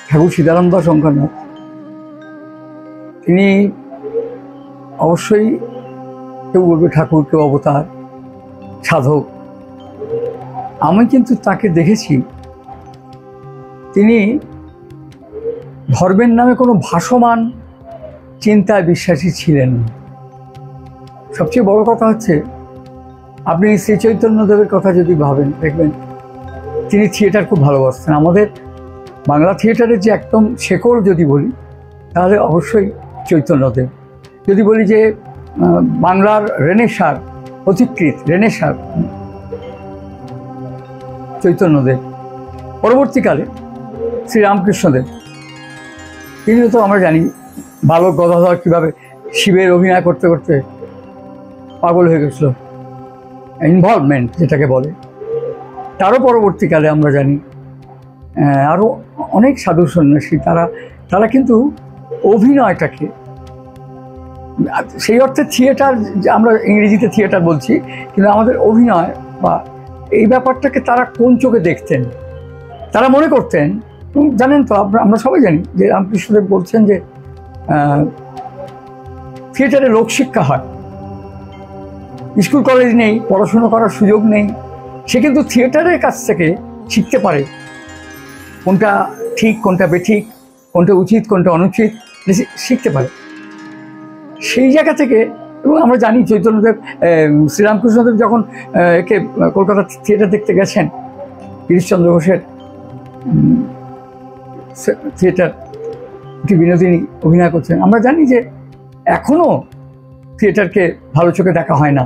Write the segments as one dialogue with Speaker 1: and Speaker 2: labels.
Speaker 1: ঠাকুর সীতারাম দাস ওঙ্কারনাথ, তিনি অবশ্যই কেউ বলবে ঠাকুর, কেউ অবতার, সাধক। আমি কিন্তু তাকে দেখেছি, তিনি ধর্মের নামে কোনো ভাসমান চিন্তায় বিশ্বাসী ছিলেন। সবচেয়ে বড় কথা হচ্ছে, আপনি শ্রী চৈতন্যদেবের কথা যদি ভাবেন, দেখবেন তিনি থিয়েটার খুব ভালোবাসতেন। আমাদের বাংলা থিয়েটারের যে একদম শেকড় যদি বলি, তাহলে অবশ্যই চৈতন্যদেব। যদি বলি যে বাংলার রেনেসার পথিকৃৎ, রেনেসার চৈতন্যদেব, পরবর্তীকালে শ্রীরামকৃষ্ণদেব, তিনিও তো আমরা জানি বালক গদাধর কীভাবে শিবের অভিনয় করতে করতে পাগল হয়ে গেছিল, ইনভলভমেন্ট যেটাকে বলে। তারও পরবর্তীকালে আমরা জানি আরও অনেক সাধু সন্ন্যাসী, তারা কিন্তু অভিনয়টাকে, সেই অর্থে থিয়েটার, আমরা ইংরেজিতে থিয়েটার বলছি, কিন্তু আমাদের অভিনয় বা এই ব্যাপারটাকে তারা কোন চোখে দেখতেন, তারা মনে করতেন। জানেন তো, আমরা সবাই জানি যে রামকৃষ্ণদেব বলছেন যে থিয়েটারে লোকশিক্ষা হয়, স্কুল কলেজ নেই, পড়াশুনো করার সুযোগ নেই, সে কিন্তু থিয়েটারের কাছ থেকে শিখতে পারে কোনটা ঠিক, কোনটা বেঠিক, কোনটা উচিত, কোনটা অনুচিত, শিখতে পারে। সেই জায়গা থেকে, এবং আমরা জানি চৈতন্যদেব, শ্রীরামকৃষ্ণদেব যখন একে কলকাতা থিয়েটার দেখতে গেছেন, গিরিশচন্দ্র ঘোষের থিয়েটার, বিনোদিনী অভিনয় করছেন, আমরা জানি যে এখনও থিয়েটারকে ভালো চোখে দেখা হয় না।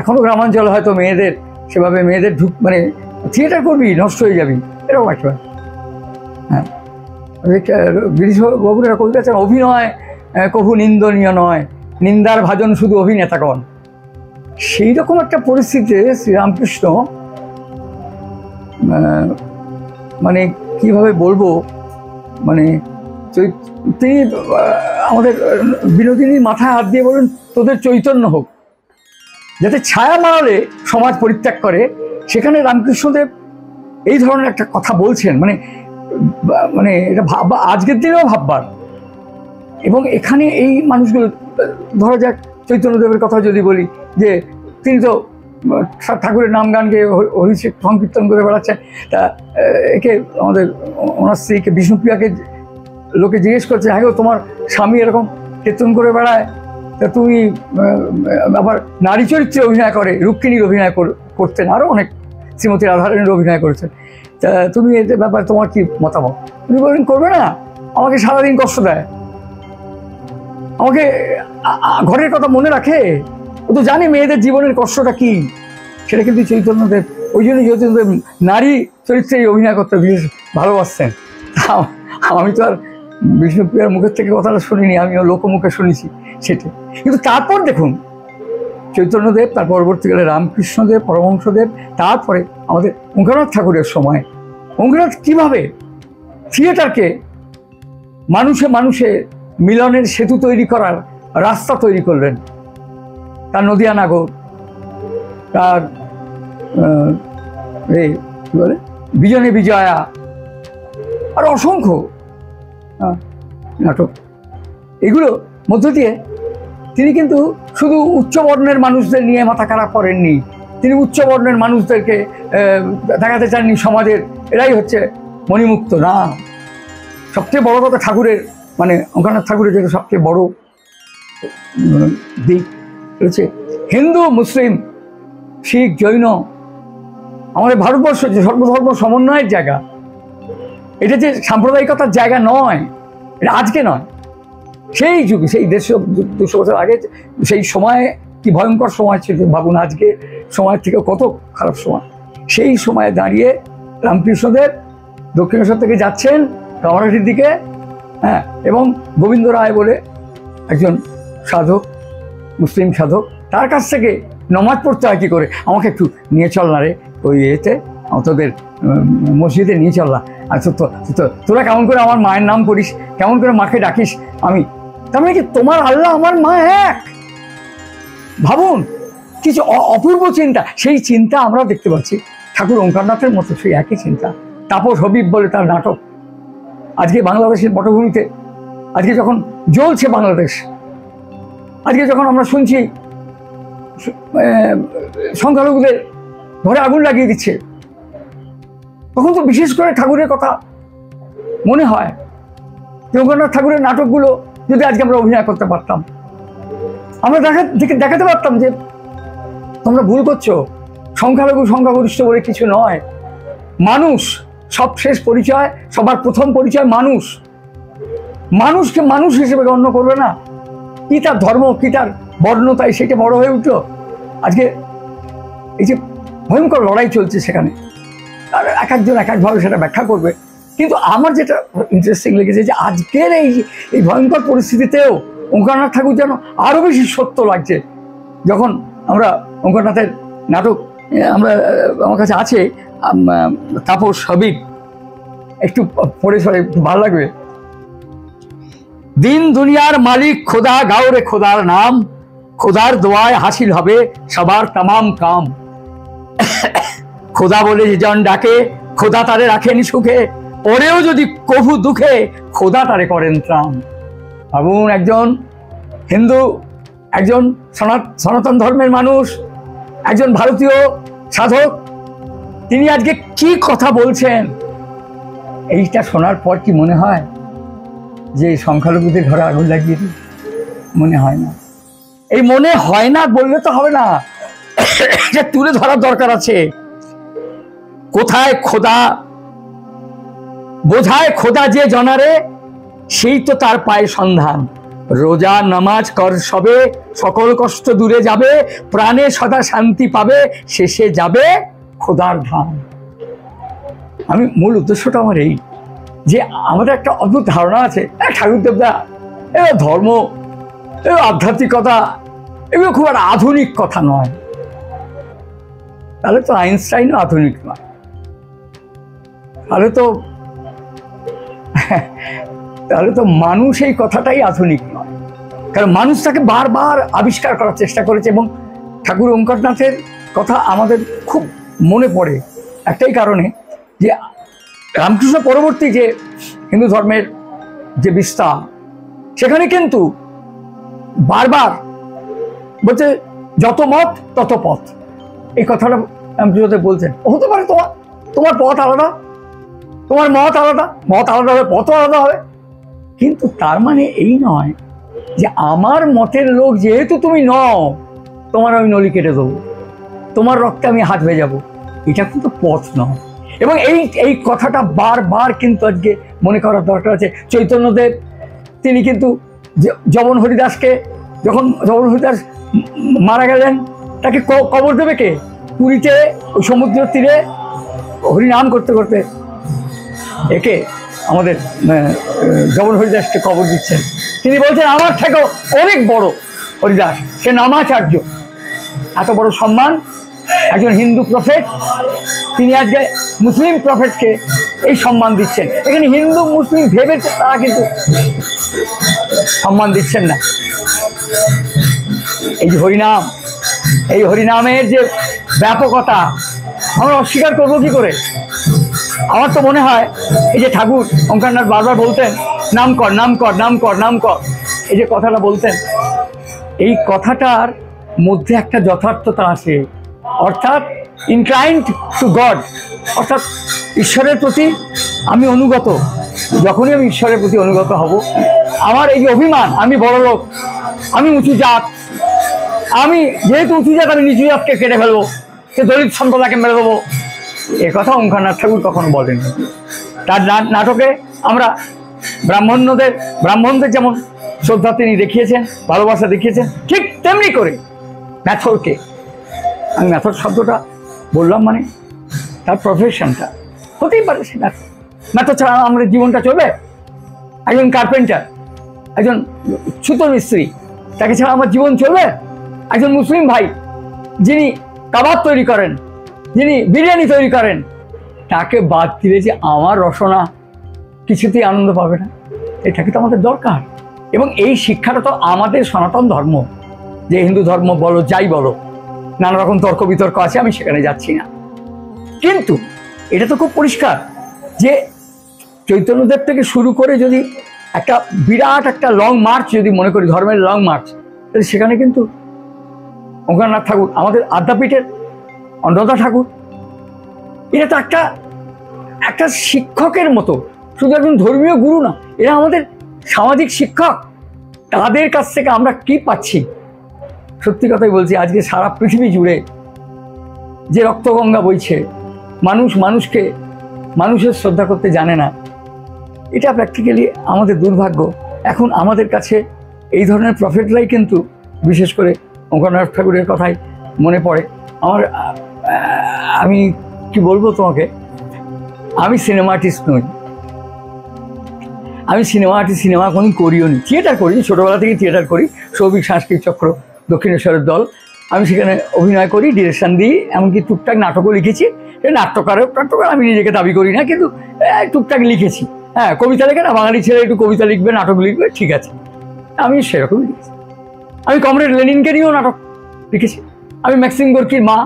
Speaker 1: এখনও গ্রামাঞ্চলে হয়তো মেয়েদের সেভাবে, মেয়েদের মানে থিয়েটার করবি নষ্ট হয়ে যাবি, এরকম একটা। হ্যাঁ, গিরিশবাবুর এরা কবিতা আছেন, অভিনয় কভু নিন্দনীয় নয়, নিন্দার ভাজন শুধু অভিনেতাগণ। সেই রকম একটা পরিস্থিতিতে শ্রীরামকৃষ্ণ, মানে কিভাবে বলবো, মানে তিনি আমাদের বিনোদিনীর মাথায় হাত দিয়ে বলেন, তোদের চৈতন্য হোক, যাতে ছায়া মারালে সমাজ পরিত্যাগ করে। সেখানে রামকৃষ্ণদেব এই ধরনের একটা কথা বলছেন, মানে এটা আজকের দিনেও ভাববার। এবং এখানে এই মানুষগুলো, ধরা যাক চৈতন্যদেবের কথা যদি বলি, যে তিনি তো ঠাকুরের নাম গান গেয়ে হরি সংকীর্তন করে বেড়াচ্ছেন। তা একে আমাদের ওনার স্ত্রীকে, বিষ্ণুপ্রিয়াকে লোকে জিজ্ঞেস করছে, হ্যাঁ গো, তোমার স্বামী এরকম কীর্তন করে বেড়ায়, তা তুমি আবার নারী চরিত্রে অভিনয় করে, রুক্মিণীর অভিনয় করতেন, আরও অনেক, শ্রীমতী রাধারানীর অভিনয় করেছেন, তা তুমি এতে ব্যাপারে তোমার কি মতামত? উনি বললেন, করবে না, আমাকে সারাদিন কষ্ট দেয়, আমাকে ঘরের কথা মনে রাখে, ও তো জানে মেয়েদের জীবনের কষ্টটা কি। সেটা কিন্তু চৈতন্যদেব, ওই জন্য চৈতন্যদেব নারী চরিত্রে অভিনয় করতে বিশেষ ভালোবাসতেন। আমি তো আর বিষ্ণুপ্রিয়ার মুখের থেকে কথাটা শুনিনি, আমিও লোকমুখে শুনেছি সেটা। কিন্তু তারপর দেখুন, চৈতন্যদেব, তার পরবর্তীকালে রামকৃষ্ণদেব, পরমহংসদেব, তারপরে আমাদের ওঙ্কারনাথ ঠাকুরের সময় ওঙ্কারনাথ কীভাবে থিয়েটারকে মানুষে মানুষে মিলনের সেতু তৈরি করার রাস্তা তৈরি করলেন। তার নদিয়া নাগর, তার কী বলে বিজনে বিজয়া, আর অসংখ্য নাটক, এগুলো মধ্য দিয়ে তিনি কিন্তু শুধু উচ্চবর্ণের মানুষদের নিয়ে মাথা খারাপ করেননি। তিনি উচ্চবর্ণের মানুষদেরকে দেখাতে চাননি সমাজের এরাই হচ্ছে মণিমুক্ত, না। সবচেয়ে বড় কথা, ঠাকুরের, মানে ওঙ্কারনাথ ঠাকুরের যেটা সবচেয়ে বড় দিক হচ্ছে, হিন্দু, মুসলিম, শিখ, জৈন, আমাদের ভারতবর্ষ যে সর্বধর্ম সমন্বয়ের জায়গা, এটা যে সাম্প্রদায়িকতার জায়গা নয়, এটা আজকে নয়, সেই যুগে, সেই 150-200 বছর আগে, সেই সময়ে কি ভয়ঙ্কর সময় ছিল ভাবুন, আজকে সময় থেকে কত খারাপ সময়। সেই সময়ে দাঁড়িয়ে রামকৃষ্ণদেব দক্ষিণেশ্বর থেকে যাচ্ছেন কামারহাটির দিকে, হ্যাঁ, এবং গোবিন্দ রায় বলে একজন সাধক, মুসলিম সাধক, তার কাছ থেকে নমাজ পড়তে হয় কী করে, আমাকে একটু নিয়ে চল না রে ওই এতে, তোদের মসজিদে নিয়ে চল না, আচ্ছা তোরা কেমন করে আমার মায়ের নাম করিস, কেমন করে মাকে ডাকিস, আমি তার মানে কি তোমার আল্লাহ আমার মা এক। ভাবুন, কিছু অপূর্ব চিন্তা, সেই চিন্তা আমরা দেখতে পাচ্ছি ঠাকুর ওঙ্কারনাথের মতো, সেই একই চিন্তা। তাপস হবিব বলে তার নাটক, আজকে বাংলাদেশের পটভূমিতে আজকে যখন জ্বলছে বাংলাদেশ, আজকে যখন আমরা শুনছি সংখ্যালঘুদের ঘরে আগুন লাগিয়ে দিচ্ছে, তখন তো বিশেষ করে ঠাকুরের কথা মনে হয়। রবীন্দ্রনাথ ঠাকুরের নাটকগুলো যদি আজকে আমরা অভিনয় করতে পারতাম, আমরা দেখাতে পারতাম যে তোমরা ভুল করছো, সংখ্যালঘু সংখ্যাগরিষ্ঠ বলে কিছু নয়, মানুষ সব শেষ পরিচয়, সবার প্রথম পরিচয় মানুষ। মানুষকে মানুষ হিসেবে গণ্য করবে না, কি তার ধর্ম, কি তার বর্ণ, তাই সেটা বড় হয়ে উঠল। আজকে এই যে ভয়ঙ্কর লড়াই চলছে সেখানে, আর এক একজন এক একভাবে সেটা ব্যাখ্যা করবে। কিন্তু আমার যেটা ইন্টারেস্টিং লেগেছে যে আজকের এই ভয়ঙ্কর পরিস্থিতিতেও ওঙ্কারনাথ ঠাকুর যেন আরও বেশি সত্য লাগছে। যখন আমরা ওঙ্কারনাথের নাটক আমার কাছে আছে, তাপস হবিব, একটু পড়ে সরে একটু ভালো লাগবে। দিন দুনিয়ার মালিক খোদা, গাওরে খোদার নাম, খোদার দোয়ায় হাসিল হবে সবার তামাম কাম। খোদা বলে যে জন ডাকে, খোদা তারে রাখেন সুখে, পরেও যদি কভু দুঃখে, খোদা তারে করেন ত্রাণ। ভাবুন, একজন হিন্দু, একজন সনাতন ধর্মের মানুষ, একজন ভারতীয় সাধক, তিনি আজকে কি কথা বলছেন, এইটা শোনার পর কি মনে হয় যে সংখ্যালঘুদের ঘরে আগুন লাগিয়ে দিই? মনে হয় না। এই মনে হয় না বললে তো হবে না, এটা তুলে ধরার দরকার আছে। কোথায় খোদা, বোঝায় খোদা যে জনারে, সেই তো তার পায়ে সন্ধান। রোজা নামাজ কর সবে, সকল কষ্ট দূরে যাবে, প্রাণে সদা শান্তি পাবে, শেষে যাবে খোদার ধাম। আমি মূল উদ্দেশ্যটা আমার এই যে আমাদের একটা অদ্ভুত ধারণা আছে, ঠাকুর দেবতা, এবার ধর্ম, এবার আধ্যাত্মিকতা, এগুলো খুব একটা আধুনিক কথা নয়। তাহলে তো আইনস্টাইনও আধুনিক নয়, তাহলে তো মানুষ এই কথাটাই আধুনিক নয়। কারণ মানুষ তাকে বারবার আবিষ্কার করার চেষ্টা করেছে। এবং ঠাকুর ওঙ্কারনাথের কথা আমাদের খুব মনে পড়ে একটাই কারণে, যে রামকৃষ্ণ পরবর্তী যে হিন্দু ধর্মের যে বিস্তার, সেখানে কিন্তু বারবার বলছে যত মত তত পথ। এই কথাটা রামকৃষ্ণদেব বলছেন। হতে পারে তোমার পথ আলাদা, তোমার মত আলাদা, মত আলাদা হবে, পথও আলাদা হবে, কিন্তু তার মানে এই নয় যে আমার মতের লোক যেহেতু তুমি নও, তোমার আমি নলি কেটে দেবো, তোমার রক্তে আমি হাত ভেজাবো। এটা কিন্তু পথ নয়। এবং এই কথাটা বারবার কিন্তু আজকে মনে করার দরকার আছে। চৈতন্যদেব তিনি কিন্তু যবন হরিদাসকে, যখন যবন হরিদাস মারা গেলেন, তাকে কবর দেবে কে? পুরীতে ওই সমুদ্র তীরে হরিনাম করতে করতে একে আমাদের যবন হরিদাসকে কবর দিচ্ছেন। তিনি বলছেন আমার থেকেও অনেক বড় হরিদাস, সে নামাচার্য। এত বড় সম্মান একজন হিন্দু প্রফেট, তিনি আজকে মুসলিম প্রফেটকে এই সম্মান দিচ্ছেন। এখানে হিন্দু মুসলিম ভেবে তারা কিন্তু সম্মান দিচ্ছেন না। এই যে হরিনাম, এই হরিনামের যে ব্যাপকতা আমরা অস্বীকার করবো কি করে? আমার তো মনে হয় এই যে ঠাকুর ওঙ্কারনাথ বারবার বলতেন নাম কর, নাম কর, নাম কর, নাম কর, এই যে কথাটা বলতেন, এই কথাটার মধ্যে একটা যথার্থতা আছে। অর্থাৎ ইনক্লাইন্ড টু গড, অর্থাৎ ঈশ্বরের প্রতি আমি অনুগত। যখনই আমি ঈশ্বরের প্রতি অনুগত হব, আমার এই যে অভিমান, আমি বড় লোক, আমি উঁচু জাত, আমি যেহেতু উঁচু জাত, আমি নিচু জাতকে কেটে ফেলবো, সে দলিত সম্প্রদায়কে মেরে দেবো, এ কথা ওঙ্কারনাথ ঠাকুর কখনো বলেন। তার নাটকে আমরা ব্রাহ্মণদের যেমন শ্রদ্ধা তিনি দেখিয়েছেন, ভালোবাসা দেখিয়েছেন, ঠিক তেমনি করে ম্যাথরকে, আমি ম্যাথর শব্দটা বললাম মানে তার প্রফেশনটা হতেই পারে, সে ম্যাথর ছাড়া আমাদের জীবনটা চলবে? একজন কার্পেন্টার, একজন ছুতো মিস্ত্রি, তাকে ছাড়া আমার জীবন চলবে? একজন মুসলিম ভাই যিনি কাবাব তৈরি করেন, যিনি বিরিয়ানি তৈরি করেন, তাকে বাদ দিলে যে আমার রসনা কিছুতেই আনন্দ পাবে না। এটাকে তো আমাদের দরকার। এবং এই শিক্ষাটা তো আমাদের সনাতন ধর্ম, যে হিন্দু ধর্ম বলো যাই বলো, নানা রকম তর্ক বিতর্ক আছে, আমি সেখানে যাচ্ছি না। কিন্তু এটা তো খুব পরিষ্কার যে চৈতন্যদেব থেকে শুরু করে যদি একটা বিরাট একটা লং মার্চ যদি মনে করি, ধর্মের লং মার্চ, তাহলে সেখানে কিন্তু ওঙ্কারনাথ ঠাকুর, আমাদের আদ্যাপীঠের অন্নদা ঠাকুর, এরা তো একটা একটা শিক্ষকের মতো, শুধু একজন ধর্মীয় গুরু না, এরা আমাদের সামাজিক শিক্ষক। তাদের কাছ থেকে আমরা কি পাচ্ছি? সত্যি কথাই বলছি, আজকে সারা পৃথিবী জুড়ে যে রক্তগঙ্গা বইছে, মানুষ মানুষকে মানুষের শ্রদ্ধা করতে জানে না, এটা প্র্যাকটিক্যালি আমাদের দুর্ভাগ্য। এখন আমাদের কাছে এই ধরনের প্রফেটরাই কিন্তু, বিশেষ করে ওঙ্কারনাথ ঠাকুরের কথাই মনে পড়ে আমার। আমি কি বলবো তোমাকে, আমি সিনেমা আর্টিস্ট নই, আমি সিনেমা কোনোদিন করিও নি। থিয়েটার করি, ছোটোবেলা থেকে থিয়েটার করি, সৌভিক সাংস্কৃতিক চক্র দক্ষিণেশ্বরের দল, আমি সেখানে অভিনয় করি, ডিরেকশন দিই, এমনকি টুকটাক নাটকও লিখেছি। নাট্যকার আমি নিজেকে দাবি করি না, কিন্তু টুকটাক লিখেছি। হ্যাঁ, কবিতা লেখে না, বাঙালি ছেলে একটু কবিতা লিখবে, নাটক লিখবে, ঠিক আছে, আমি সেরকমই লিখেছি। আমি কমরেড লেনিনকে নিয়েও নাটক লিখেছি। আমি ম্যাক্সিম গোর্কির মা,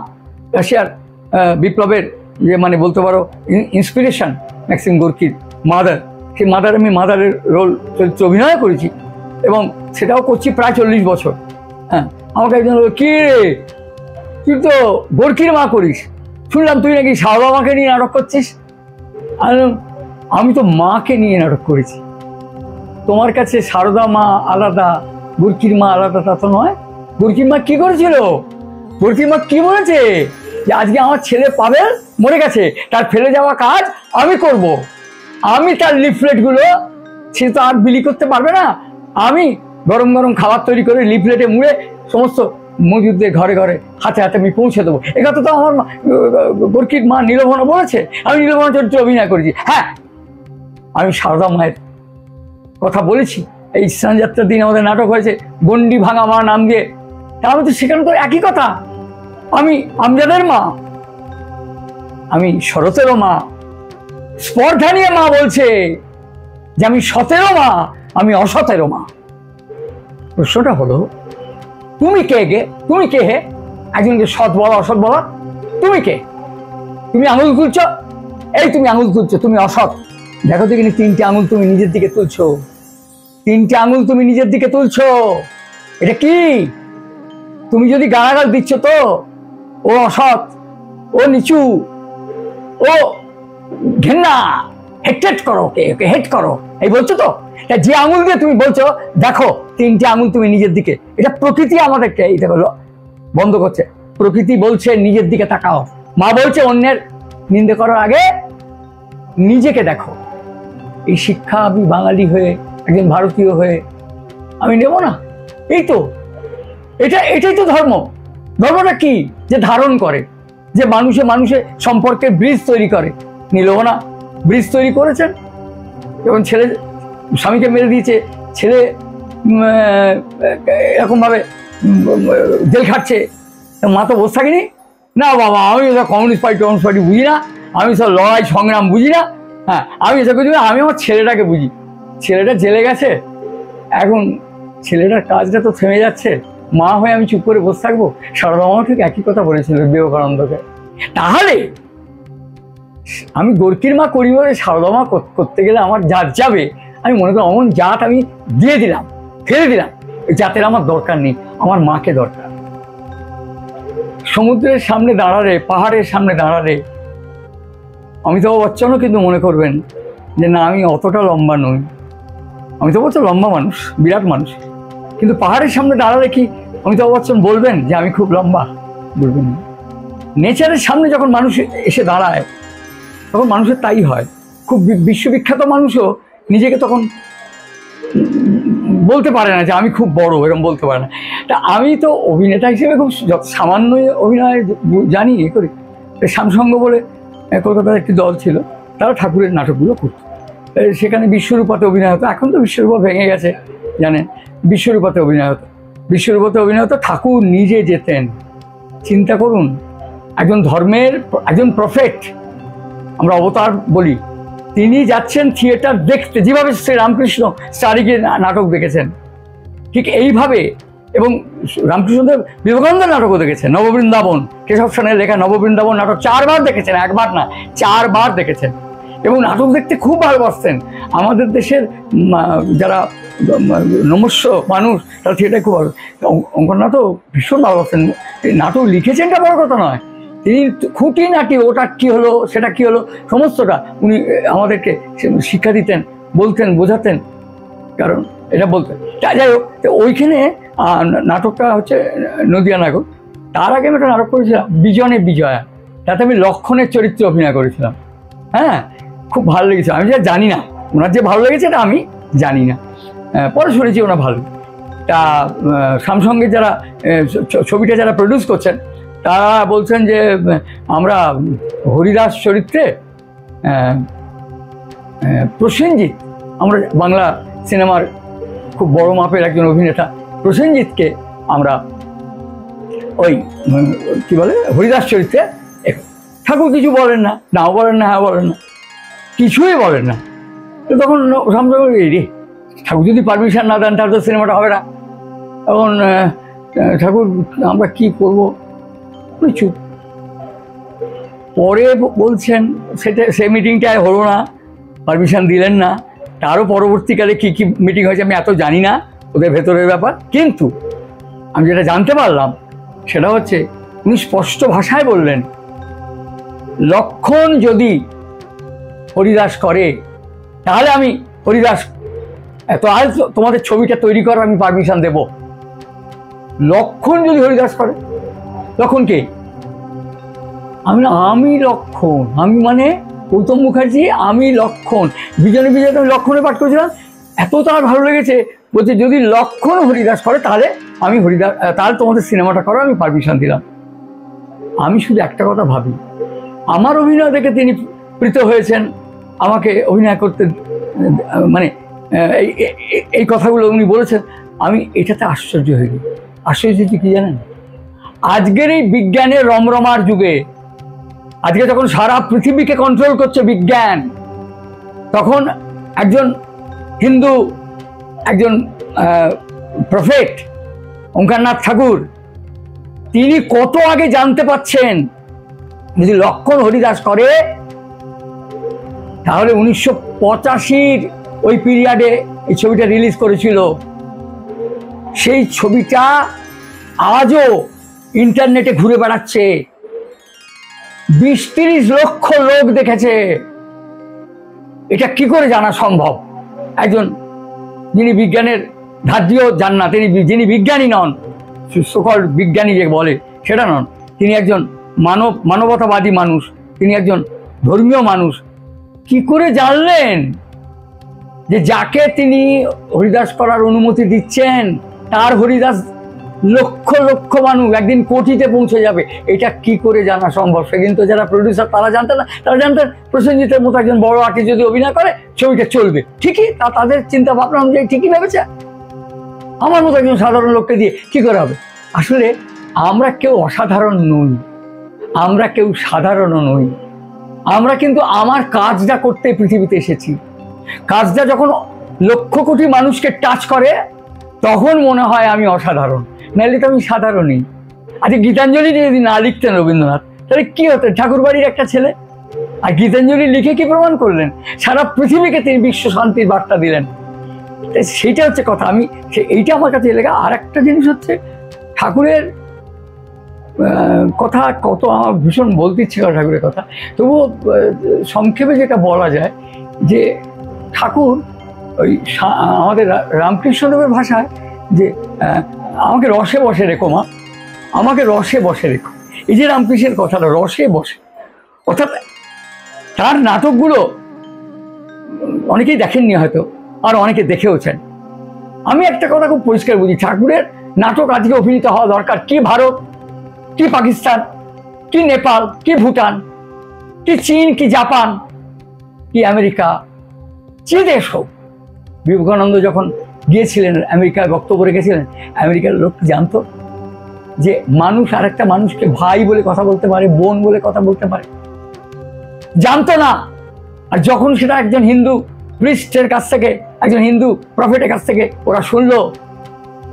Speaker 1: রাশিয়ার বিপ্লবের যে মানে বলতে পারো ইন্সপিরেশন, ম্যাক্সিম গোর্কির মাদার, সেই মাদার, আমি মাদারের রোল চরিত্রে অভিনয় করেছি এবং সেটাও করছি প্রায় 40 বছর। হ্যাঁ, আমাকে একজন বলল, কি রে তুই তো গোর্কির মা করিস, শুনলাম তুই নাকি সারদা মাকে নিয়ে নাটক করছিস। আমি তো মাকে নিয়ে নাটক করেছি, তোমার কাছে সারদা মা আলাদা, গোর্কির মা আলাদা তা তো নয়। গোর্কির মা কি করেছিল? গোর্কির মা কি বলেছে? যে আজকে আমার ছেলে পাবেল মরে গেছে, তার ফেলে যাওয়া কাজ আমি করব, আমি তার লিফলেটগুলো, সে তো আর বিলি করতে পারবে না, আমি গরম গরম খাবার তৈরি করে লিফলেটে মুড়ে সমস্ত মজুদদের ঘরে ঘরে হাতে হাতে আমি পৌঁছে দেবো। এ কথা তো আমার গোর্কির মা নীলভনা বলেছে, আমি নীলভনা চরিত্রে অভিনয় করেছি। হ্যাঁ, আমি সারদা মায়ের কথা বলেছি। এই স্নানযাত্রার দিন আমাদের নাটক হয়েছে গন্ডি ভাঙা মা নাম দিয়ে, তাহলে তো সেখানে তো একই কথা। আমি আমজাদের মা, আমি শরতেরও মা। স্পর্ধা নিয়ে মা বলছে যে আমি সতেরও মা, আমি অসতেরও মা। প্রশ্নটা হলো, তুমি কে গে? তুমি কে হে একজনকে সৎ বলা অসৎ বলা? তুমি কে? তুমি আঙুল তুলছ, এই তুমি আঙুল তুলছো, তুমি অসৎ। দেখো তো কিন্তু 3টে আঙুল তুমি নিজের দিকে তুলছো, 3টে আঙুল তুমি নিজের দিকে তুলছো, এটা কি? তুমি যদি গালাগাল দিচ্ছ তো ও অসৎ, ও নিচু, ও ঘেন্না, হেট করো, ওকে হেট করো, এই বলছো তো। যে আঙুল দিয়ে তুমি বলছো দেখো 3টে আঙুল তুমি নিজের দিকে, এটা প্রকৃতি আমাদেরকে এটা হলো বন্ধ করছে। প্রকৃতি বলছে নিজের দিকে তাকাও, মা বলছে অন্যের নিন্দে করার আগে নিজেকে দেখো। এই শিক্ষা আমি বাঙালি হয়ে, একজন ভারতীয় হয়ে আমি নেব না? এই তো এটাই তো ধর্ম। ধর্মটা কি? যে ধারণ করে, যে মানুষে মানুষে সম্পর্কে ব্রিজ তৈরি করে। নীলভনা ব্রিজ তৈরি করেছেন, যেমন ছেলে স্বামীকে মেরে দিয়েছে, ছেলে এরকমভাবে জেল খাটছে, মা তো বসে থাকেনি। না বাবা, আমি ওটা কমিউনিস্ট পার্টি বুঝি না, আমি সব লড়াই সংগ্রাম বুঝি না। হ্যাঁ, আমি এসব কিছু, আমি আমার ছেলেটাকে বুঝি। ছেলেটা জেলে গেছে, এখন ছেলেটার কাজটা তো থেমে যাচ্ছে, মা হয়ে আমি চুপ করে বসে থাকবো? সারদা মাও ঠিক একই কথা বলেছিল বিবেকানন্দকে। তাহলে আমি গোর্কির মা করি বলে সারদা মা করতে গেলে আমার জাত যাবে, আমি মনে করি অমন জাত আমি দিয়ে দিলাম, ফেলে দিলাম, জাতের আমার দরকার নেই, আমার মাকে দরকার। সমুদ্রের সামনে দাঁড়ালে, পাহাড়ের সামনে দাঁড়ালে অমিতাভ বচ্চনও কিন্তু মনে করবেন যে না, আমি অতটা লম্বা নই। অমিতাভ বচ্চন লম্বা মানুষ, বিরাট মানুষ, কিন্তু পাহাড়ের সামনে দাঁড়ালে কি অমিতাভ বচ্চন বলবেন যে আমি খুব লম্বা? বলবেন না। নেচারের সামনে যখন মানুষ এসে দাঁড়ায় তখন মানুষের তাই হয়। খুব বিশ্ববিখ্যাত মানুষও নিজেকে তখন বলতে পারে না যে আমি খুব বড়, এরকম বলতে পারে না। তা আমি তো অভিনেতা হিসেবে খুব সামান্যই অভিনয় জানি, এ করি। শ্যামসঙ্গ বলে কলকাতার একটি দল ছিল, তারা ঠাকুরের নাটকগুলো করত, সেখানে বিশ্বরূপাতে অভিনয় হতো। এখন তো বিশ্বরূপা ভেঙে গেছে জানেন, বিশ্বরূপাতে অভিনয় হতো। বিশ্বরূপাতে অভিনয় হতো, ঠাকুর নিজে যেতেন। চিন্তা করুন, একজন ধর্মের একজন প্রফেট, আমরা অবতার বলি, তিনি যাচ্ছেন থিয়েটার দেখতে। যেভাবে শ্রী রামকৃষ্ণ স্টারিকে নাটক দেখেছেন, ঠিক এইভাবে, এবং রামকৃষ্ণদেব বিবেকানন্দ নাটকও দেখেছেন। নববৃন্দাবন, কেশব সেনের লেখা নববৃন্দাবন নাটক 4 বার দেখেছেন, 1 বার না 4 বার দেখেছেন। এবং নাটক দেখতে খুব ভালোবাসতেন। আমাদের দেশের যারা নমস্য মানুষ তারা থিয়েটার খুব ভালো, অঙ্কনাথ ভীষণ ভালোবাসতেন। নাটক লিখেছেনটা বড় কথা নয়, তিনি খুঁটিনাটি ওটা কী হলো সেটা কী হলো সমস্তটা উনি আমাদেরকে শিক্ষা দিতেন, বলতেন, বোঝাতেন, কারণ এটা বলতেন। যাই হোক, ওইখানে নাটকটা হচ্ছে নদিয়া নাটক। তার আগে আমি একটা নাটক করেছিলাম বিজনে বিজয়া, তাতে আমি লক্ষণের চরিত্রে অভিনয় করেছিলাম। হ্যাঁ, খুব ভালো লেগেছে। আমি যা জানি না ওনার যে ভালো লেগেছে এটা আমি জানি না, পরে শুনেছি ওনার ভালো। তা স্যামসংয়ের যারা ছবিটা যারা প্রডিউস করছেন তারা বলছেন যে আমরা হরিদাস চরিত্রে প্রসেনজিৎ, আমরা বাংলা সিনেমার খুব বড় মাপের একজন অভিনেতা প্রসেনজিৎকে আমরা ওই কী বলে হরিদাস চরিত্রে। ঠাকুর কিছু বলেন না, নাও বলেন না, হ্যাঁ বলেন না, কিছুই বলেন না। তো তখন স্যামসং রে ঠাকুর যদি পারমিশন না দেন তাহলে তো সিনেমাটা হবে না। এখন ঠাকুর আমরা কি করবো, চুপ। পরে বলছেন সেটা সেই মিটিংটায় হলো না, পারমিশন দিলেন না। তারও পরবর্তীকালে কী কী মিটিং হয়েছে আমি এত জানি না, ওদের ভেতরের ব্যাপার। কিন্তু আমি যেটা জানতে পারলাম সেটা হচ্ছে উনি স্পষ্ট ভাষায় বললেন, লক্ষণ যদি হরিদাস করে তাহলে আমি হরিদাস এত আজ তোমাদের ছবিটা তৈরি করার আমি পারমিশন দেব। লক্ষণ যদি হরিদাস করে, লক্ষণ কে? আমি লক্ষণ, আমি মানে গৌতম মুখার্জি, আমি লক্ষণ। বিজনে বিজয় আমি লক্ষণে পাঠ করেছিলাম, এত তার ভালো লেগেছে, বলছে যদি লক্ষণ হরিদাস করে তাহলে আমি হরিদাস, তাহলে তোমাদের সিনেমাটা করো, আমি পারমিশন দিলাম। আমি শুধু একটা কথা ভাবি, আমার অভিনয় দেখে তিনি প্রীত হয়েছেন, আমাকে অভিনয় করতে মানে এই কথাগুলো উনি বলেছেন। আমি এটাতে আশ্চর্য হয়ে গেছি। আশ্চর্য কি জানেন, আজকের এই বিজ্ঞানের রমরমার যুগে, আজকে যখন সারা পৃথিবীকে কন্ট্রোল করছে বিজ্ঞান, তখন একজন হিন্দু, একজন প্রফেট ওঙ্কারনাথ ঠাকুর, তিনি কত আগে জানতে পাচ্ছেন যদি লক্ষণ হরিদাস করে তাহলে 1985 ওই পিরিয়ডে এই ছবিটা রিলিজ করেছিল। সেই ছবিটা আজও ইন্টারনেটে ঘুরে বেড়াচ্ছে, 20-30 লক্ষ লোক দেখেছে। এটা কি করে জানা সম্ভব? একজন যিনি বিজ্ঞানের ধার্যও জান না, যিনি বিজ্ঞানী নন, সকল বিজ্ঞানী যে বলে সেটা নন, তিনি একজন মানবতাবাদী মানুষ, তিনি একজন ধর্মীয় মানুষ, কি করে জানলেন যে যাকে তিনি হরিদাস করার অনুমতি দিচ্ছেন তার হরিদাস লক্ষ লক্ষ মানুষ একদিন কোটিতে পৌঁছে যাবে? এটা কি করে জানা সম্ভব? সেদিন তো যারা প্রডিউসার তারা জানতেন না, তারা জানতেন প্রসেনজিতের মতো একজন বড় আর্টিস্ট যদি অভিনয় করে ছবিটা চলবে। ঠিকই, তাদের চিন্তা ভাবনা অনুযায়ী ঠিকই ভেবেছে। আমার মতো একজন সাধারণ লোককে দিয়ে কি করে হবে? আসলে আমরা কেউ অসাধারণ নই, আমরা কেউ সাধারণও নই। আমরা কিন্তু আমার কাজটা করতে পৃথিবীতে এসেছি। কাজটা যখন লক্ষ কোটি মানুষকে টাচ করে তখন মনে হয় আমি অসাধারণ, নাহলে তো আমি সাধারণই। আজকে গীতাঞ্জলি যদি না লিখতেন রবীন্দ্রনাথ, তাহলে কি হতো? ঠাকুরবাড়ির একটা ছেলে। আর গীতাঞ্জলি লিখে কি প্রমাণ করলেন? সারা পৃথিবীকে তিনি বিশ্ব শান্তির বার্তা দিলেন। সেইটা হচ্ছে কথা। এইটা আমার কাছে লেগে। আর একটা জিনিস হচ্ছে ঠাকুরের কথা কত আমার ভীষণ বলতে ইচ্ছে করে ঠাকুরের কথা, তবুও সংক্ষেপে যেটা বলা যায় যে ঠাকুর ওই আমাদের রামকৃষ্ণদেবের ভাষায় যে আমাকে রসে বসে রেখো মা, আমাকে রসে বসে রেখো। এই যে রামকৃষ্ণের কথাটা রসে বসে, অর্থাৎ তার নাটকগুলো অনেকেই দেখেননি হয়তো, আর অনেকে দেখেওছেন। আমি একটা কথা খুব পরিষ্কার বুঝি, ঠাকুরের নাটক আজকে অভিনীত হওয়া দরকার। কি ভারত, কি পাকিস্তান, কি নেপাল, কি ভুটান, কি চীন, কি জাপান, কি আমেরিকা, যে দেশ হোক। বিবেকানন্দ যখন গিয়েছিলেন আমেরিকায় বক্তব্য রেখেছিলেন, আমেরিকার লোক জানতো যে মানুষ আর একটা মানুষকে ভাই বলে কথা বলতে পারে, বোন বলে কথা বলতে পারে? জানতো না। আর যখন সেটা একজন হিন্দু প্রিস্টের কাছ থেকে, একজন হিন্দু প্রফেটের কাছ থেকে ওরা শুনলো,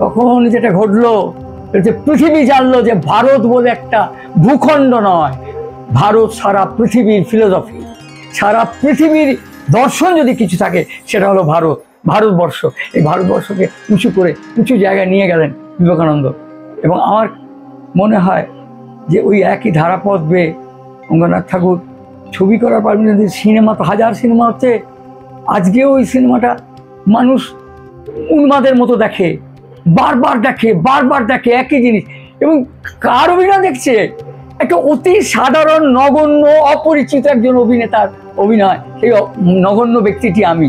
Speaker 1: তখন যেটা ঘটলো, পৃথিবী জানলো যে ভারত বলে একটা ভূখণ্ড নয়, ভারত সারা পৃথিবীর ফিলোসফি, সারা পৃথিবীর দর্শন যদি কিছু থাকে সেটা হলো ভারতবর্ষ। এই ভারতবর্ষকে উঁচু করে উঁচু জায়গায় নিয়ে গেলেন বিবেকানন্দ। এবং আমার মনে হয় যে ওই একই ধারাপথ বেয়ে অঙ্গনাথ ঠাকুর ছবি করার পারবেন। সিনেমা তো হাজার সিনেমা হচ্ছে, আজকেও ওই সিনেমাটা মানুষ উন্মাদের মতো দেখে, বারবার দেখে একই জিনিস। এবং কার অভিনয় দেখছে? একটা অতি সাধারণ নগণ্য অপরিচিত একজন অভিনেতার অভিনয়। সেই নগণ্য ব্যক্তিটি আমি।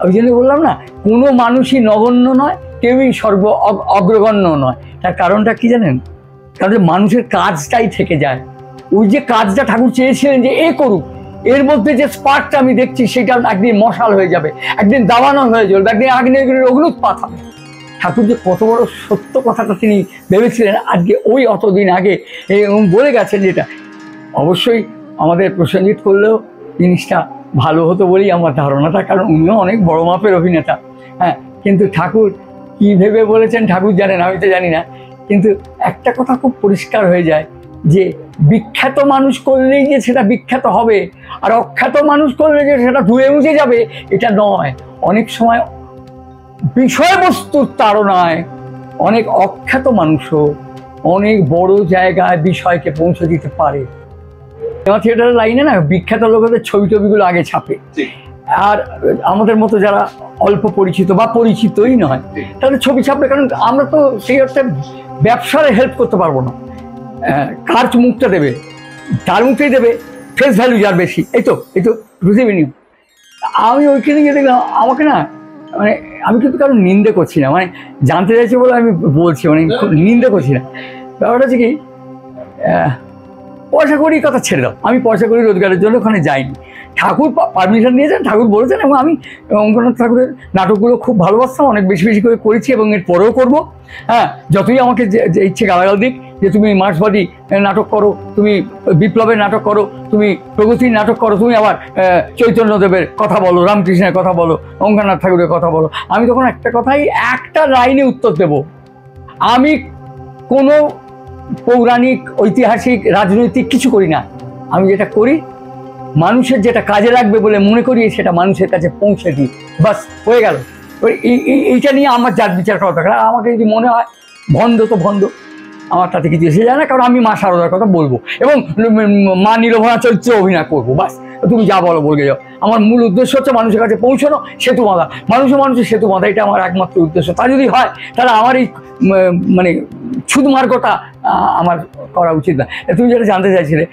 Speaker 1: ওই জন্য বললাম না, কোনো মানুষই নগণ্য নয়, কেউই অগ্রগণ্য নয়। তার কারণটা কি জানেন? কারণ মানুষের কাজটাই থেকে যায়। ওই যে কাজটা ঠাকুর চেয়েছিলেন যে এ করুক, এর মধ্যে যে স্পার্কটা আমি দেখছি সেটা একদিন মশাল হয়ে যাবে, একদিন দাবানল হয়ে জ্বলবে, একদিন আগ্নেয়গিরির অগ্নুৎপাত হবে। ঠাকুর যে কত বড় সত্য কথাটা তিনি ভেবেছিলেন আজকে ওই অতদিন আগে বলে গেছেন, যেটা অবশ্যই আমাদের প্রসেনজিৎ করলেও জিনিসটা ভালো হতো বলেই আমার ধারণাটা, কারণ উনিও অনেক বড় মাপের অভিনেতা। হ্যাঁ, কিন্তু ঠাকুর কী ভেবে বলেছেন ঠাকুর জানেন, আমি তো জানি না। কিন্তু একটা কথা খুব পরিষ্কার হয়ে যায় যে বিখ্যাত মানুষ করলেই যে সেটা বিখ্যাত হবে, আর অখ্যাত মানুষ করলে যে সেটা ধুয়ে মুছে যাবে, এটা নয়। অনেক সময় বিষয়বস্তুর তাড়নায় অনেক অখ্যাত মানুষও অনেক বড় জায়গায় বিষয়কে পৌঁছে দিতে পারে। সিনেমা থিয়েটারের লাইনে না বিখ্যাত লোকেদের ছবিগুলো আগে ছাপে, আর আমাদের মতো যারা অল্প পরিচিত বা পরিচিতই নয় তাহলে ছবি ছাপবে। কারণ আমরা তো সেই অর্থে ব্যবসারে হেল্প করতে পারবো না। কার মুখটা দেবে? তার মুখেই দেবে, ফেস ভ্যালু যার বেশি। এই তো পৃথিবী নিয়ম। আমি ওইখানে গিয়ে দেখলাম, আমাকে না মানে আমি কিন্তু কারণ নিন্দে করছি না, মানে জানতে চাইছি বলে আমি বলছি, মানে নিন্দে করছি না। ব্যাপারটা হচ্ছে কি, পয়সা করি কথা ছেড়ে দাও, আমি পয়সা করি রোজগারের জন্য ওখানে যাইনি। ঠাকুর পারমিশন দিয়েছেন, ঠাকুর বলেছেন, এবং আমি অঙ্গনাথ ঠাকুরের নাটকগুলো খুব ভালোবাসতাম, অনেক বেশি করে করেছি এবং এর পরেও করবো। হ্যাঁ, যতই আমাকে যে ইচ্ছে গালাগাল দিক যে তুমি মার্ক্সবাদী নাটক করো, তুমি বিপ্লবের নাটক করো, তুমি প্রগতির নাটক করো, তুমি আবার চৈতন্যদেবের কথা বলো, রামকৃষ্ণের কথা বলো, অঙ্গনাথ ঠাকুরের কথা বলো, আমি তখন একটা লাইনে উত্তর দেব, আমি কোনো পৌরাণিক, ঐতিহাসিক, রাজনৈতিক কিছু করি না। আমি যেটা করি মানুষের যেটা কাজে লাগবে বলে মনে করি সেটা মানুষের কাছে পৌঁছে দিই, বাস হয়ে গেল। এইটা নিয়ে আমার যার বিচার করা দরকার। আমাকে যদি মনে হয় ভণ্ড তো ভণ্ড, আমার তাতে কিছু এসে যায় না, কারণ আমি মা শারদার কথা বলবো এবং মা নীলভরা চরিত্রে অভিনয় করবো, বাস তুমি যা বলো বলে যাও। আমার মূল উদ্দেশ্য হচ্ছে মানুষের কাছে পৌঁছানো, সেতু বাঁধা, মানুষের সেতু বাঁধা, এটা আমার একমাত্র উদ্দেশ্য। তা যদি হয় তাহলে আমার এই মানে ছুদমার্গটা আমার করা উচিত না। তুমি যেটা জানতে চাইছিলে,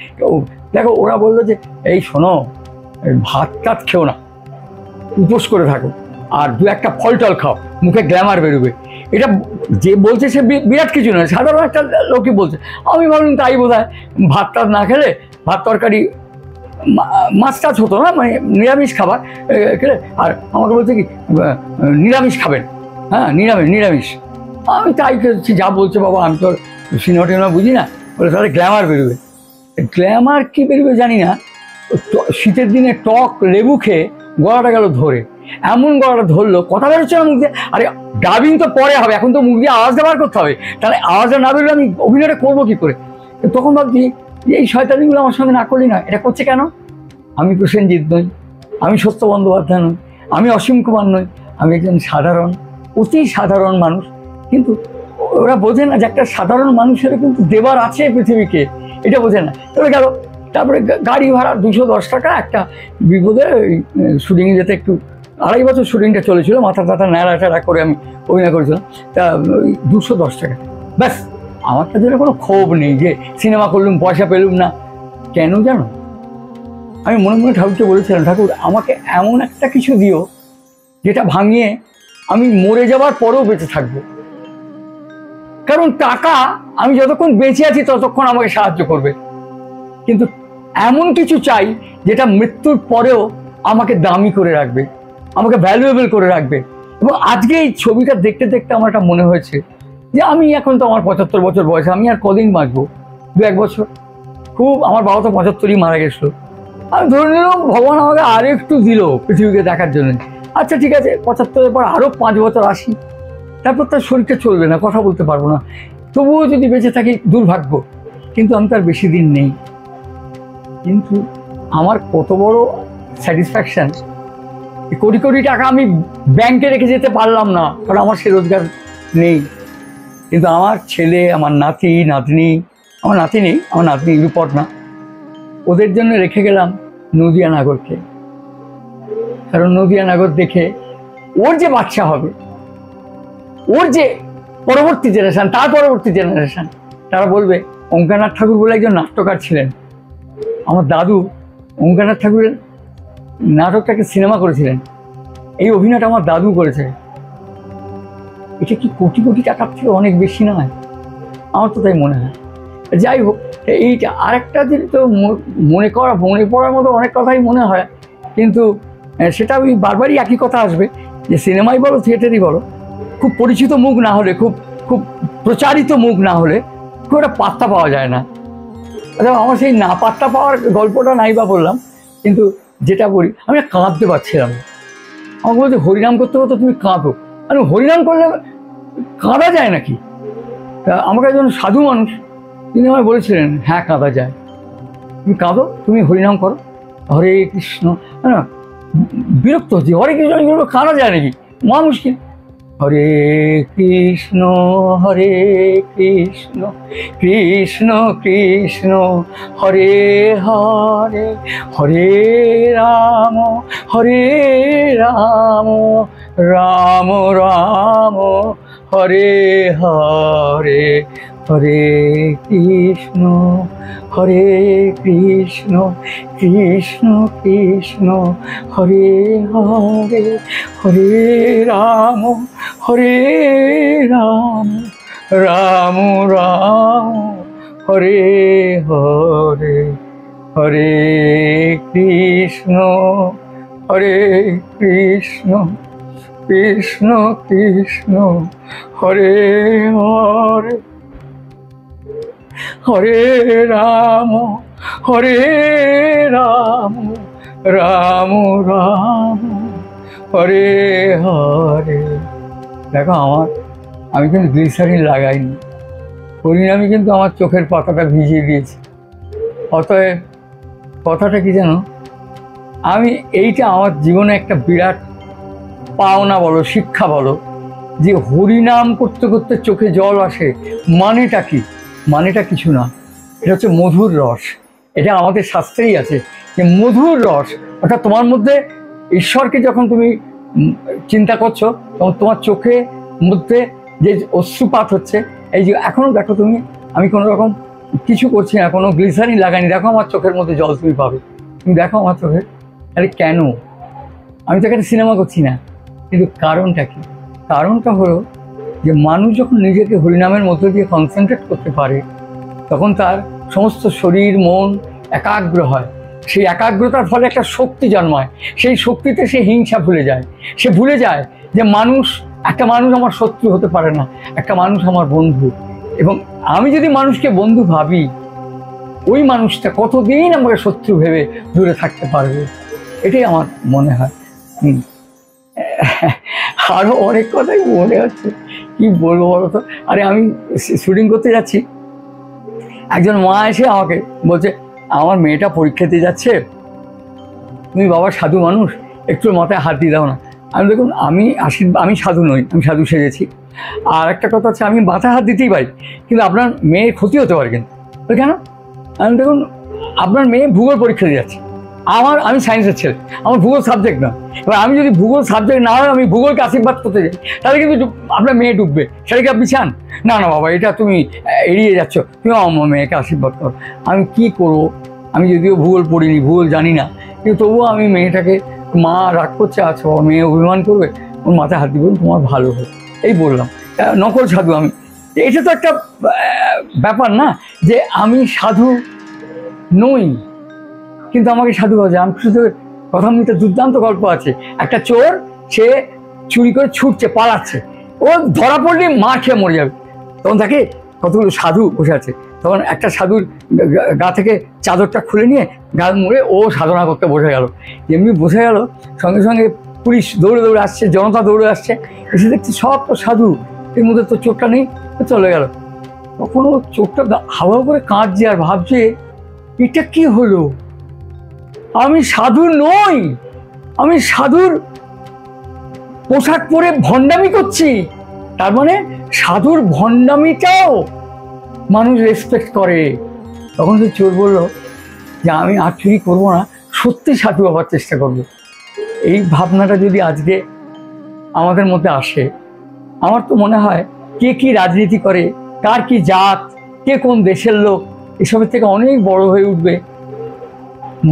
Speaker 1: দেখো ওরা বললো যে এই শোনো, ভাত টাত খেও না, উপোস করে থাকো, আর দু একটা ফল টল খাও, মুখে গ্ল্যামার বেরোবে। এটা যে বলছে সে বিরাট কিছু নয়, সাধারণ একটা লোকই বলছে। আমি ভাবলাম তাই বোধ হয়, ভাত টাত না খেলে, ভাত তরকারি মাছ টাছ হতো না, মানে নিরামিষ খাবার খেলে। আর আমাকে বলছে কি নিরামিষ খাবেন, হ্যাঁ নিরামিষ। আমি তাই করছি, যা বলছে বাবা, আমি তো সিনেমা টিনেমা বুঝি না। বলে তাহলে গ্ল্যামার বেরোবে। গ্ল্যামার কি বেরোবে জানি না, শীতের দিনে টক লেবু খেয়ে গলাটা গেল ধরে, এমন গলাটা ধরলো, কথা বেরোচ্ছে না মুখ দিয়ে। আরে ডাবিং তো পরে হবে, এখন তো মুখ দিয়ে আওয়াজটা বার করতে হবে, তাহলে আওয়াজটা না বেরোলে আমি অভিনয়টা করবো কী করে? তখন ভাবছি এই শয়তানিগুলো আমার সঙ্গে না করলেই নয়। এটা করছে কেন? আমি প্রসেনজিৎ নই, আমি সত্য বন্দ্যোপাধ্যায় নই, আমি অসীম কুমার নই, আমি একজন সাধারণ, অতি সাধারণ মানুষ। কিন্তু ওরা বোঝে না যে একটা সাধারণ মানুষেরও কিন্তু দেবার আছে পৃথিবীকে, এটা বোঝে না। তবে গেল, তারপরে গাড়ি ভাড়া 210 টাকা, একটা বিপদে শুটিংয়ে যেতে, একটু 2.5 বছর শুটিংটা চলেছিল, মাথা টাথা ন্যাড়া ট্যাড়া করে আমি অভিনয় করেছিলাম, তা ওই 210 টাকা, ব্যাস। আমার তাদের কোনো ক্ষোভ নেই যে সিনেমা করলুম পয়সা পেলুম না। কেন জানো? আমি মনে মনে ঠাকুরকে বলেছিলাম, ঠাকুর আমাকে এমন একটা কিছু দিও যেটা ভাঙিয়ে আমি মরে যাওয়ার পরেও বেঁচে থাকবো। কারণ টাকা আমি যতক্ষণ বেঁচে আছি ততক্ষণ আমাকে সাহায্য করবে, কিন্তু এমন কিছু চাই যেটা মৃত্যুর পরেও আমাকে দামি করে রাখবে, আমাকে ভ্যালুয়েবল করে রাখবে। এবং আজকে এই ছবিটা দেখতে দেখতে আমার একটা মনে হয়েছে যে আমি এখন তো আমার 75 বছর বয়স, আমি আর কদিন বাঁচবো? 2-1 বছর। খুব, আমার বাবা তো 75ই মারা গেছিলো। আমি ধরে নিলাম ভগবান আমাকে আরও একটু দিল পৃথিবীকে দেখার জন্য। আচ্ছা ঠিক আছে, 75-এর পর আরও 5 বছর আসি, তারপর তার শরীরটা চলবে না, কথা বলতে পারবো না, তবুও যদি বেঁচে থাকি দুর্ভাগ্য। কিন্তু আমি তার বেশি দিন নেই। কিন্তু আমার কত বড় স্যাটিসফ্যাকশন, কোটি কোটি টাকা আমি ব্যাংকে রেখে যেতে পারলাম না, কারণ আমার সে রোজগার নেই। কিন্তু আমার ছেলে, আমার নাতি নাতনি, আমার নাতি নেই, আমার নাতনি রূপর্ণা, ওদের জন্য রেখে গেলাম নদিয়া নাগরকে। কারণ নদিয়া নাগর দেখে ওর যে বাচ্চা হবে, ওর যে পরবর্তী জেনারেশন, তার পরবর্তী জেনারেশন, তারা বলবে অঙ্কনাথ ঠাকুর বলে একজন নাট্যকার ছিলেন। আমার দাদু অঙ্কনাথ ঠাকুরের নাটকটাকে সিনেমা করেছিলেন, এই অভিনয়টা আমার দাদু করেছে। এটা কি কোটি কোটি টাকার থেকে অনেক বেশি নয়? আমার তো তাই মনে হয়। যাই হোক, এইটা আরেকটা দিন তো মনে পড়ার মতো অনেক কথাই মনে হয়, কিন্তু সেটা আমি বারবারই একই কথা আসবে যে সিনেমাই বলো, থিয়েটারই বলো, খুব পরিচিত মুখ না হলে, খুব খুব প্রচারিত মুখ না হলে খুব একটা পাত্তা পাওয়া যায় না। আমার সেই না পাত্তা পাওয়ার গল্পটা নাই বা বললাম, কিন্তু যেটা বলি, আমি কাঁদতে পারছিলাম। আমাকে বলছে হরিনাম করতে করতে তুমি কাঁদো। আমি হরিনাম করলে কাঁদা যায় নাকি? তা আমাকে একজন সাধু মানুষ, তিনি আমায় বলেছিলেন হ্যাঁ কাঁদা যায়, তুমি কাঁদো, তুমি হরিনাম করো, হরে কৃষ্ণ। না বিরক্ত হচ্ছি, হরে কৃষ্ণ কাঁদা যায় নাকি? মহা মুশকিল। হরে কৃষ্ণ হরে কৃষ্ণ কৃষ্ণ কৃষ্ণ হরে হরে, হরে রাম রাম রাম হরে হরে, হরে কৃষ্ণ কৃষ্ণ কৃষ্ণ হরে হরে, হরে রাম রাম রাম হরে হরে, হরে কৃষ্ণ কৃষ্ণ কৃষ্ণ হরে হরে, হরে রাম রাম রাম হরে হরে। দেখো আমি কিন্তু গ্লিসারিন লাগাইনি, হরিনামে কিন্তু আমার চোখের পাতাটা ভিজিয়ে দিয়েছি। অতএব কথাটা কি জানো, আমি এইটা আমার জীবনে একটা বিরাট পাওনা বলো, শিক্ষা বলো, যে হরিনাম করতে করতে চোখে জল আসে, মানেটা কি? মানেটা কিছু না, এটা হচ্ছে মধুর রস। এটা আমাদের শাস্ত্রেই আছে যে মধুর রস, অর্থাৎ তোমার মধ্যে ঈশ্বরকে যখন তুমি চিন্তা করছো, তখন তোমার চোখে মধ্যে যে অশ্রুপাত হচ্ছে, এই যে এখনও দেখো তুমি, আমি কোনো রকম কিছু করছি না, কোনো গ্লিসারিন লাগাইনি, দেখো আমার চোখের মধ্যে জল তুমি পাবে, তুমি দেখো আমার চোখে। আরে কেন? আমি তো এখানে সিনেমা করছি না, কিন্তু কারণটা কি? কারণটা হলো যে মানুষ যখন নিজেকে হরিনামের মধ্য দিয়ে কনসেন্ট্রেট করতে পারে, তখন তার সমস্ত শরীর মন একাগ্র হয়। সেই একাগ্রতার ফলে একটা শক্তি জন্মায়, সেই শক্তিতে সে হিংসা ভুলে যায়। সে ভুলে যায় যে একটা মানুষ আমার শত্রু হতে পারে না, একটা মানুষ আমার বন্ধু। এবং আমি যদি মানুষকে বন্ধু ভাবি, ওই মানুষটা কতদিন আমাকে শত্রু ভেবে দূরে থাকতে পারবে, এটাই আমার মনে হয়। আরও অনেক কথাই মনে হচ্ছে, কি বলবো বলো তো। আরে আমি শুটিং করতে যাচ্ছি, একজন মা এসে আমাকে বলছে আমার মেয়েটা পরীক্ষা দিতে যাচ্ছে, তুমি বাবা সাধু মানুষ, একটু মাথায় হাত দিয়ে দাও না। আমি দেখুন আমি সাধু নই, আমি সাধু সেজেছি। আর একটা কথা হচ্ছে আমি মাথায় হাত দিতেই পারি, কিন্তু আপনার মেয়ের ক্ষতি হতে পারে। কিন্তু কেন? আমি দেখুন আপনার মেয়ে ভূগোল পরীক্ষা দিয়ে যাচ্ছে, আমি সায়েন্সের ছেলে, আমার ভূগোল সাবজেক্ট না। এবার আমি যদি ভূগোল সাবজেক্ট না হয় আমি ভূগোলকে আশীর্বাদ করতে যাই, তাহলে কিন্তু আপনার মেয়ে ডুববে। সেটা কি আপনি চান? না না বাবা, এটা তুমি এড়িয়ে যাচ্ছ, তুমি আমার মেয়েকে আশীর্বাদ করো। আমি কি করবো? আমি যদিও ভূগোল পড়িনি, ভূগোল জানি না, কিন্তু তবুও আমি মেয়েটাকে, মা রাগ করছে, আচ্ছা বাবা মেয়ে অভিমান করবে, ওর মাথায় হাত দিব, তোমার ভালো হোক, এই বললাম। নকল সাধু আমি। এটা তো একটা ব্যাপার না যে আমি সাধু নই, কিন্তু আমাকে সাধু ভাবছে। আমি শুধু কথামৃতে দুর্দান্ত গল্প আছে, একটা চোর, সে চুরি করে ছুটছে, পালাচ্ছে, ও ধরা পড়লে মার খেয়ে মরে যাবে। তখন তাকে কতগুলো সাধু বসে আছে, তখন একটা সাধুর গা থেকে চাদরটা খুলে নিয়ে গা মুড়ে ও সাধনা করতে বসে গেল। এমনি বসে গেল, সঙ্গে সঙ্গে পুলিশ দৌড়ে দৌড়ে আসছে, জনতা দৌড়ে আসছে, এসে দেখছি সব তো সাধু, এর মধ্যে তো চোরটা নেই, চলে গেল। তখন ও চোরটা হাওয়া করে কাঁদছে আর ভাবছে এটা কি হলো, আমি সাধু নই, আমি সাধুর পোশাক পরে ভণ্ডামি করছি, তার মানে সাধুর ভণ্ডামিটাও মানুষ রেসপেক্ট করে। তখন সে চোর বলল যে আমি আর চুরি করবো না, সত্যি সাধু হওয়ার চেষ্টা করব। এই ভাবনাটা যদি আজকে আমাদের মধ্যে আসে, আমার তো মনে হয় কে কি রাজনীতি করে, কার কি জাত, কে কোন দেশের লোক, এসবের থেকে অনেক বড় হয়ে উঠবে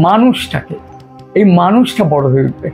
Speaker 1: মানুষটাকে, এই মানুষটা বড় হয়ে উঠবে।